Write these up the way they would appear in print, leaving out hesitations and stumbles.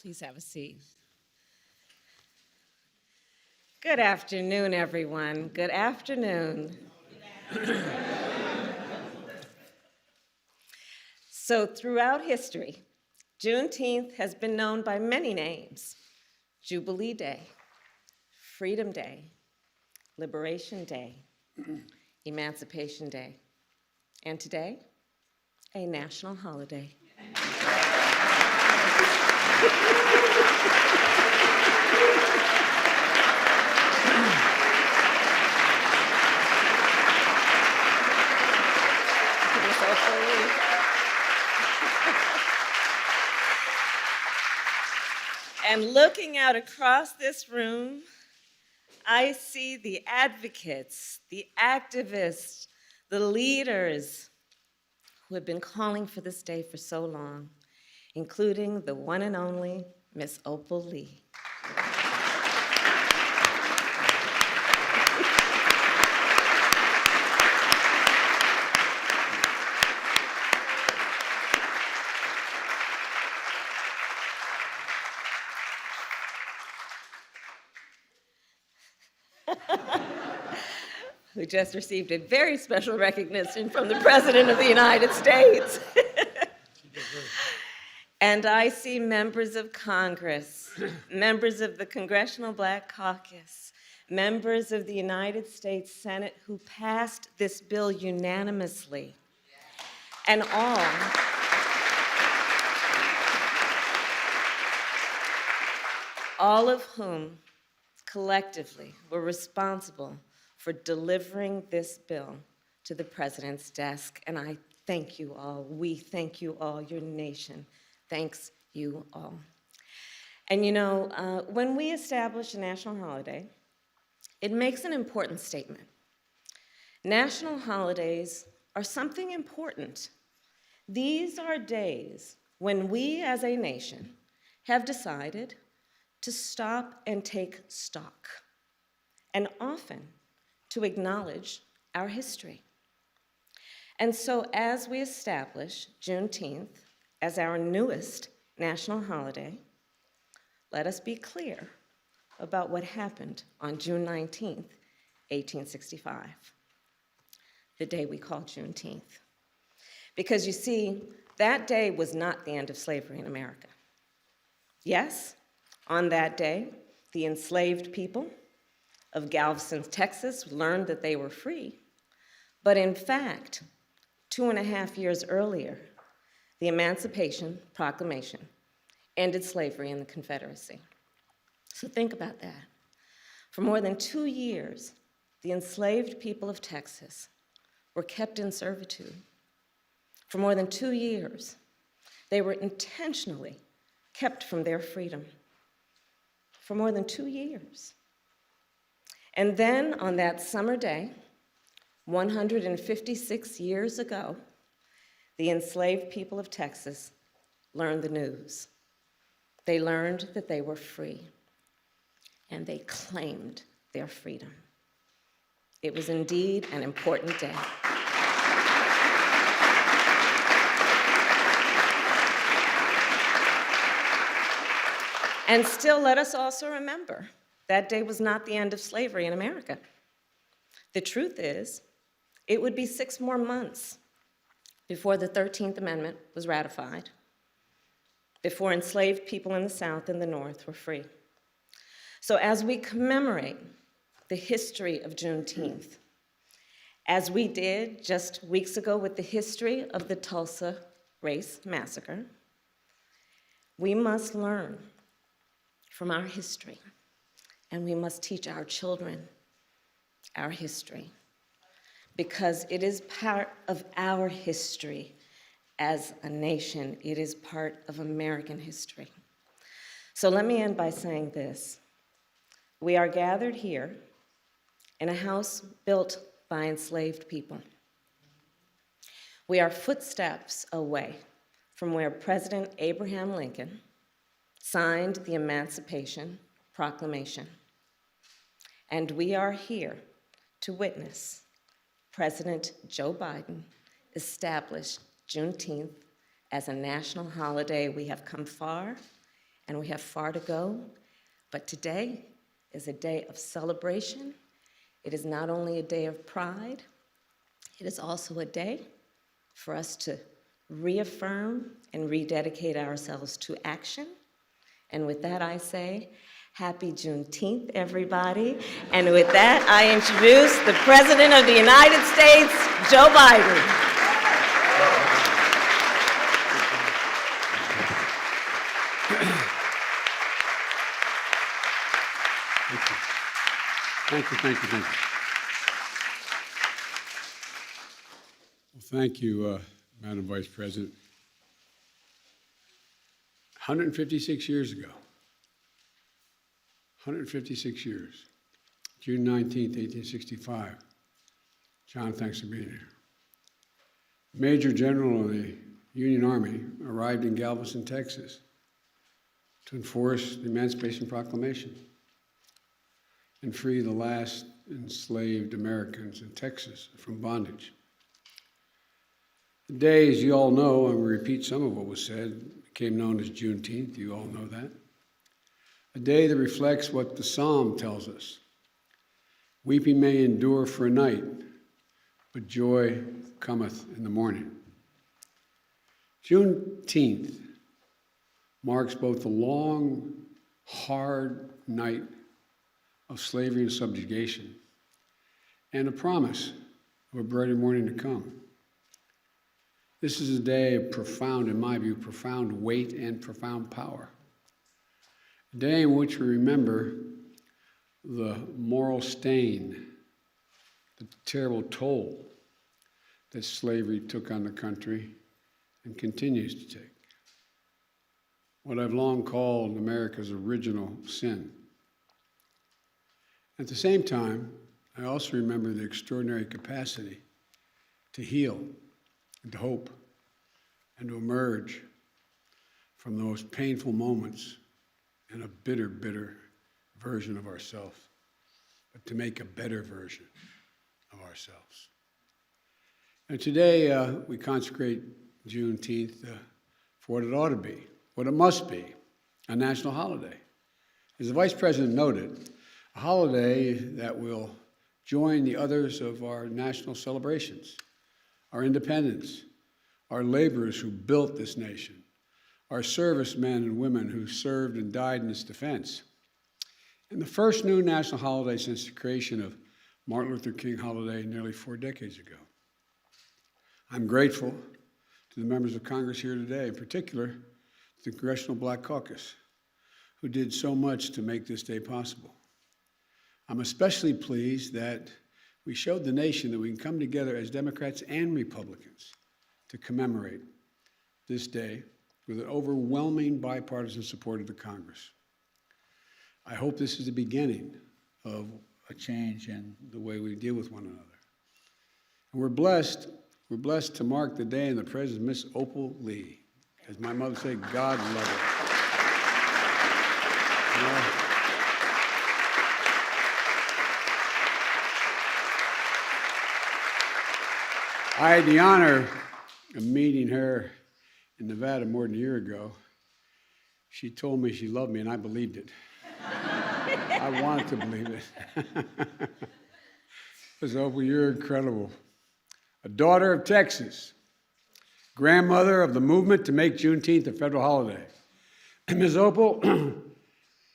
Please have a seat. Good afternoon, everyone. Good afternoon. So throughout history, Juneteenth has been known by many names: Jubilee Day, Freedom Day, Liberation Day, Emancipation Day, and today, a national holiday. And looking out across this room, I see the advocates, the activists, the leaders who have been calling for this day for so long, including the one and only Miss Opal Lee. Who just received a very special recognition from the President of the United States. And I see members of Congress, members of the Congressional Black Caucus, members of the United States Senate who passed this bill unanimously. And all of whom collectively were responsible for delivering this bill to the President's desk. And I thank you all. We thank you all. Your nation thanks you all. And you know, when we establish a national holiday, it makes an important statement. National holidays are something important. These are days when we as a nation have decided to stop and take stock, and often to acknowledge our history. And so as we establish Juneteenth as our newest national holiday, let us be clear about what happened on June 19th, 1865, the day we call Juneteenth. Because you see, that day was not the end of slavery in America. Yes, on that day, the enslaved people of Galveston, Texas, learned that they were free. But in fact, 2.5 years earlier, the Emancipation Proclamation ended slavery in the Confederacy. So think about that. For more than 2 years, the enslaved people of Texas were kept in servitude. For more than 2 years, they were intentionally kept from their freedom. For more than 2 years. And then on that summer day, 156 years ago, the enslaved people of Texas learned the news. They learned that they were free, and they claimed their freedom. It was indeed an important day. And still, let us also remember, that day was not the end of slavery in America. The truth is, it would be 6 more months before the 13th Amendment was ratified, before enslaved people in the South and the North were free. So as we commemorate the history of Juneteenth, as we did just weeks ago with the history of the Tulsa Race Massacre, we must learn from our history, and we must teach our children our history, because it is part of our history as a nation. It is part of American history. So let me end by saying this. We are gathered here in a house built by enslaved people. We are footsteps away from where President Abraham Lincoln signed the Emancipation Proclamation. And we are here to witness President Joe Biden establish Juneteenth as a national holiday. We have come far, and we have far to go, but today is a day of celebration. It is not only a day of pride, it is also a day for us to reaffirm and rededicate ourselves to action. And with that, I say, happy Juneteenth, everybody. And with that, I introduce the President of the United States, Joe Biden. Thank you. Well, thank you, Madam Vice President. 156 years ago, 156 years, June 19th, 1865. John, thanks for being here. Major General of the Union Army arrived in Galveston, Texas to enforce the Emancipation Proclamation and free the last enslaved Americans in Texas from bondage. The day, as you all know, and we repeat some of what was said, became known as Juneteenth. You all know that. A day that reflects what the Psalm tells us. Weeping may endure for a night, but joy cometh in the morning. Juneteenth marks both the long, hard night of slavery and subjugation, and a promise of a brighter morning to come. This is a day of profound, in my view, profound weight and profound power. A day in which we remember the moral stain, the terrible toll that slavery took on the country and continues to take. What I've long called America's original sin. At the same time, I also remember the extraordinary capacity to heal and to hope and to emerge from those painful moments in a bitter, bitter version of ourselves, but to make a better version of ourselves. And today we consecrate Juneteenth for what it ought to be, what it must be, a national holiday. As the Vice President noted, a holiday that will join the others of our national celebrations, our independence, our laborers who built this nation, our servicemen and women who served and died in its defense, and the first new national holiday since the creation of Martin Luther King holiday nearly 4 decades ago. I'm grateful to the members of Congress here today, in particular to the Congressional Black Caucus, who did so much to make this day possible. I'm especially pleased that we showed the nation that we can come together as Democrats and Republicans to commemorate this day with an overwhelming bipartisan support of the Congress. I hope this is the beginning of a change in the way we deal with one another. And we're blessed to mark the day in the presence of Miss Opal Lee. As my mother said, God love her. I had the honor of meeting her in Nevada more than a year ago. She told me she loved me, and I believed it. I wanted to believe it. Ms. Opal, you're incredible. A daughter of Texas, grandmother of the movement to make Juneteenth a federal holiday. And Ms. Opal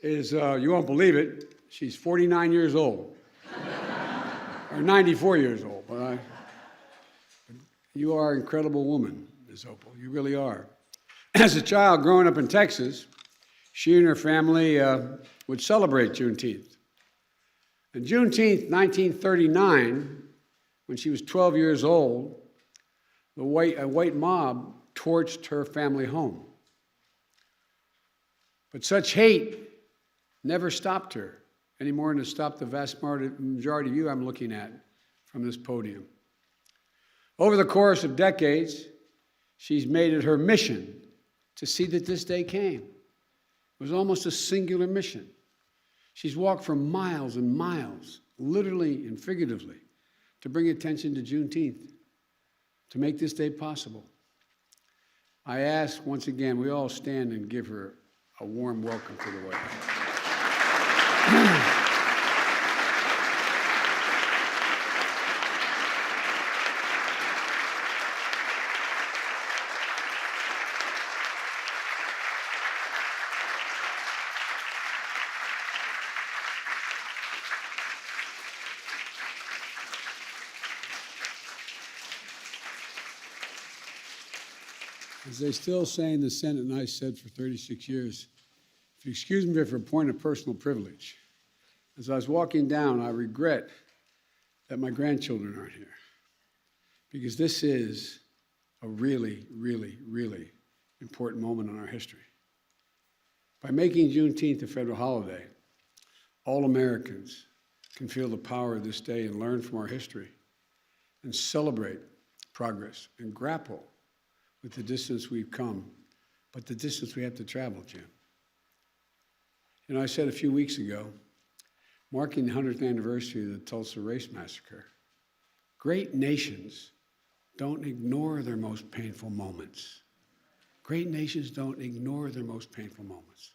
is, you won't believe it, she's 49 years old, or 94 years old, but you are an incredible woman, Ms. Opal. You really are. As a child growing up in Texas, she and her family would celebrate Juneteenth. And Juneteenth, 1939, when she was 12 years old, a white mob torched her family home. But such hate never stopped her, any more than it stopped the vast majority of you I'm looking at from this podium. Over the course of decades, she's made it her mission to see that this day came. It was almost a singular mission. She's walked for miles and miles, literally and figuratively, to bring attention to Juneteenth, to make this day possible. I ask once again, we all stand and give her a warm welcome to the White House. As they still say in the Senate, and I said for 36 years, if you excuse me for a point of personal privilege, as I was walking down, I regret that my grandchildren aren't here, because this is a really, really, really important moment in our history. By making Juneteenth a federal holiday, all Americans can feel the power of this day and learn from our history and celebrate progress and grapple with the distance we've come, but the distance we have to travel, Jim. You know, I said a few weeks ago, marking the 100th anniversary of the Tulsa Race Massacre, great nations don't ignore their most painful moments. Great nations don't ignore their most painful moments.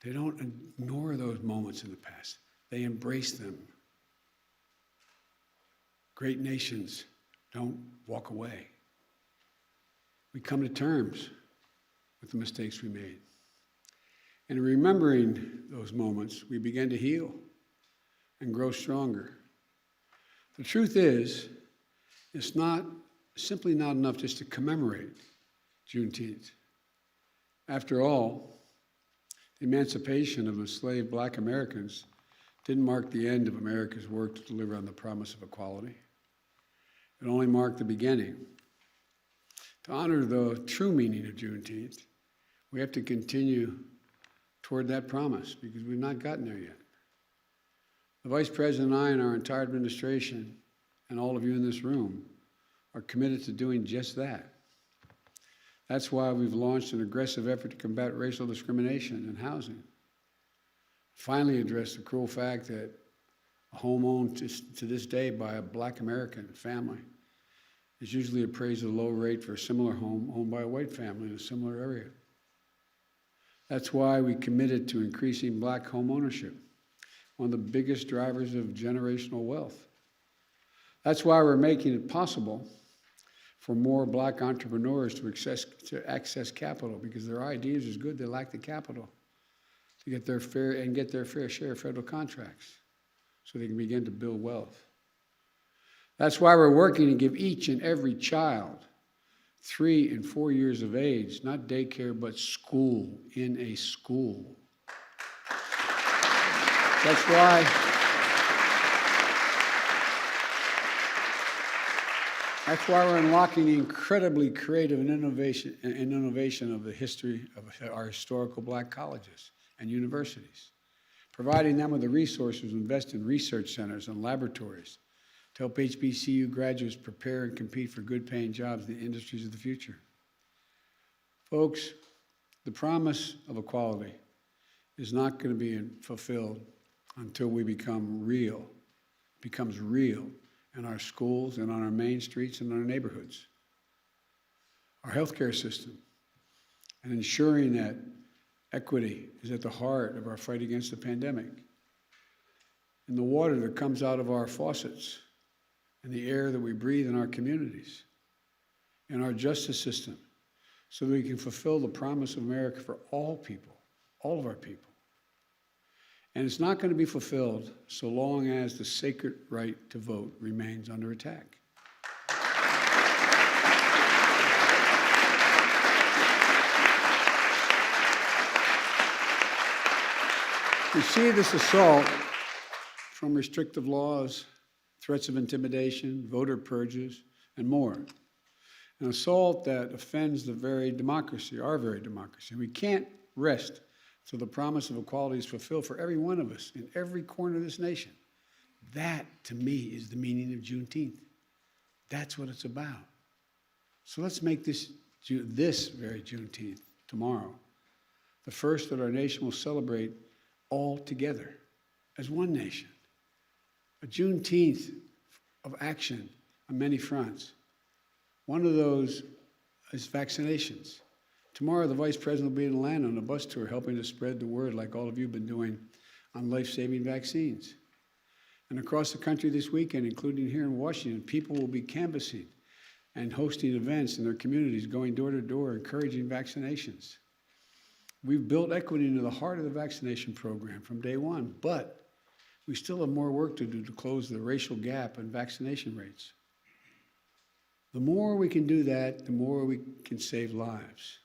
They don't ignore those moments in the past. They embrace them. Great nations don't walk away. We come to terms with the mistakes we made. And in remembering those moments, we begin to heal and grow stronger. The truth is, it's simply not enough just to commemorate Juneteenth. After all, the emancipation of enslaved Black Americans didn't mark the end of America's work to deliver on the promise of equality. It only marked the beginning. To honor the true meaning of Juneteenth, we have to continue toward that promise, because we've not gotten there yet. The Vice President and I and our entire administration and all of you in this room are committed to doing just that. That's why we've launched an aggressive effort to combat racial discrimination in housing. Finally address the cruel fact that a home owned to this day by a Black American family is usually appraised at a low rate for a similar home owned by a white family in a similar area. That's why we committed to increasing Black home ownership, one of the biggest drivers of generational wealth. That's why we're making it possible for more Black entrepreneurs to access capital, because their ideas is good, they lack the capital to get their fair share of federal contracts so they can begin to build wealth. That's why we're working to give each and every child 3 and 4 years of age, not daycare, but school in a school. That's why we're unlocking the incredibly creative and innovation of the history of our historical Black colleges and universities, providing them with the resources to invest in research centers and laboratories to help HBCU graduates prepare and compete for good-paying jobs in the industries of the future. Folks, the promise of equality is not going to be fulfilled until we becomes real in our schools and on our main streets and in our neighborhoods. Our healthcare system, and ensuring that equity is at the heart of our fight against the pandemic. And the water that comes out of our faucets, and the air that we breathe in our communities, and our justice system, so that we can fulfill the promise of America for all people, all of our people. And it's not going to be fulfilled so long as the sacred right to vote remains under attack. We see this assault from restrictive laws, threats of intimidation, voter purges, and more. An assault that offends the very democracy, our very democracy. We can't rest till the promise of equality is fulfilled for every one of us in every corner of this nation. That, to me, is the meaning of Juneteenth. That's what it's about. So let's make this very Juneteenth, tomorrow, the first that our nation will celebrate all together as one nation. A Juneteenth of action on many fronts. One of those is vaccinations, Tomorrow, the Vice President will be in Atlanta on a bus tour helping to spread the word like all of you have been doing on life-saving vaccines. And across the country this weekend, including here in Washington, people will be canvassing and hosting events in their communities, going door to door, encouraging vaccinations. We've built equity into the heart of the vaccination program from day one, but we still have more work to do to close the racial gap in vaccination rates. The more we can do that, the more we can save lives.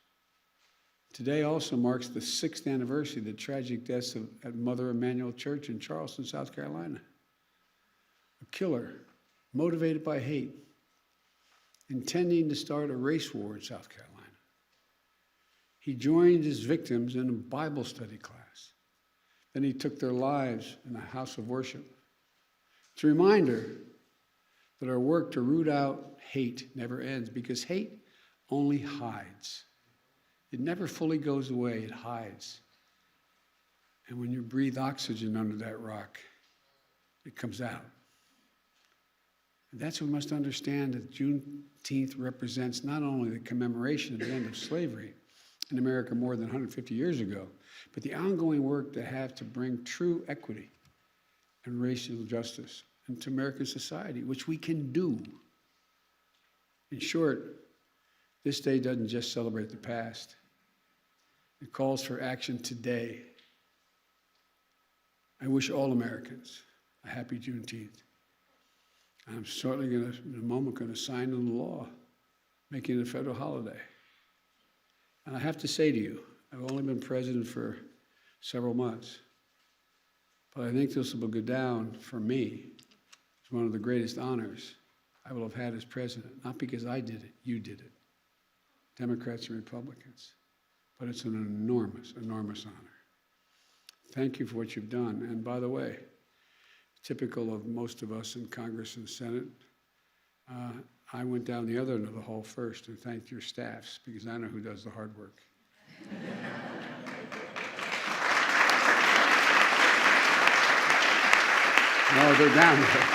Today also marks the 6th anniversary of the tragic deaths at Mother Emanuel Church in Charleston, South Carolina. A killer, motivated by hate, intending to start a race war in South Carolina. He joined his victims in a Bible study class. Then he took their lives in a house of worship. It's a reminder that our work to root out hate never ends, because hate only hides. It never fully goes away, it hides. And when you breathe oxygen under that rock, it comes out. And that's what we must understand, that Juneteenth represents not only the commemoration of the end of slavery in America more than 150 years ago, but the ongoing work to have to bring true equity and racial justice into American society, which we can do. In short, this day doesn't just celebrate the past. It calls for action today. I wish all Americans a happy Juneteenth. I'm certainly going to, in a moment, going to sign into law, making it a federal holiday. And I have to say to you, I've only been president for several months, but I think this will go down for me as one of the greatest honors I will have had as president, not because I did it, you did it, Democrats and Republicans, but it's an enormous, enormous honor. Thank you for what you've done. And by the way, typical of most of us in Congress and Senate, I went down the other end of the hall first and thanked your staffs, because I know who does the hard work. No, they're down there.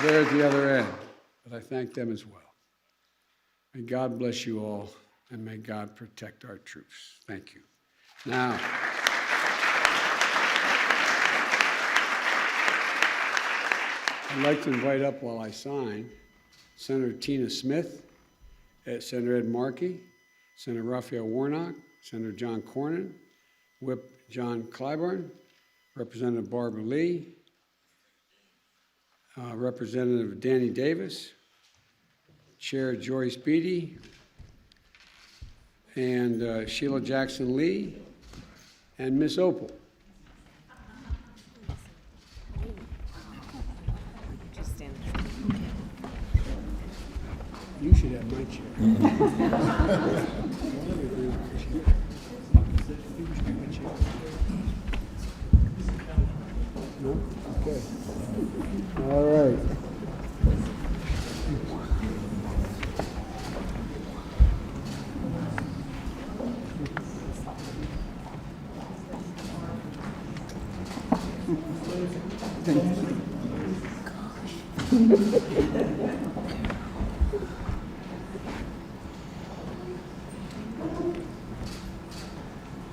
They're at the other end, but I thank them as well. May God bless you all, and may God protect our troops. Thank you. Now, I'd like to invite up, while I sign, Senator Tina Smith, Senator Ed Markey, Senator Raphael Warnock, Senator John Cornyn, Whip John Clyburn, Representative Barbara Lee, Representative Danny Davis, Chair Joyce Beatty, and Sheila Jackson Lee, and Miss Opal. Just stand. You should have my chair. No? Okay. All right.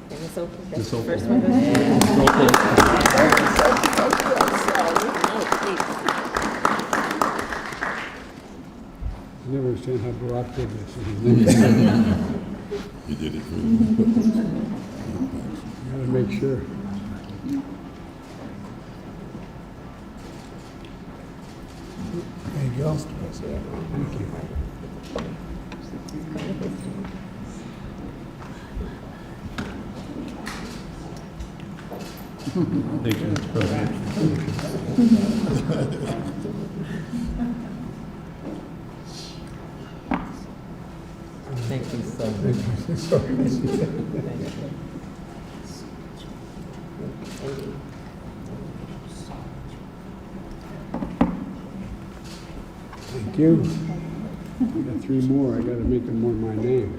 Miss Opal, that's the first one. No, I never understand how Barack did this. You did it. Gotta make sure. There you go. Thank you. Thank you, Mr. President. Thank you so much. Thank you. I got 3 more. I got to make them more my name.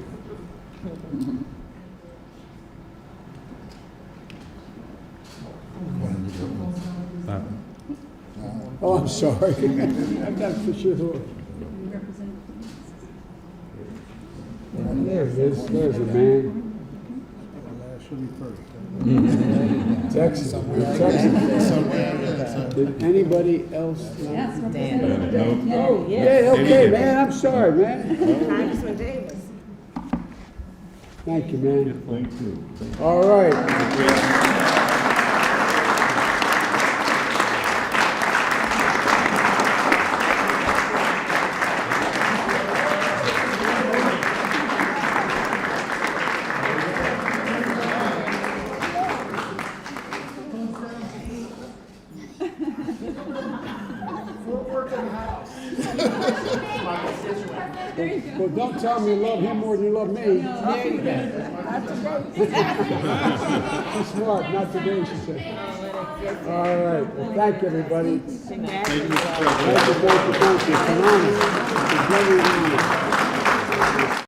Oh, I'm sorry. I've got for sure. There's a man. Texas. Did anybody else? Dan. Oh, Yeah, okay, man, I'm sorry, man. Congressman Davis. Thank you, man. Thank you. All right. Well, don't tell me you love him more than you love me. There you go. She's smart, not today, she said. All right, well, thank you, everybody. Thank you. Thank you. It's an honor. It's very an honor.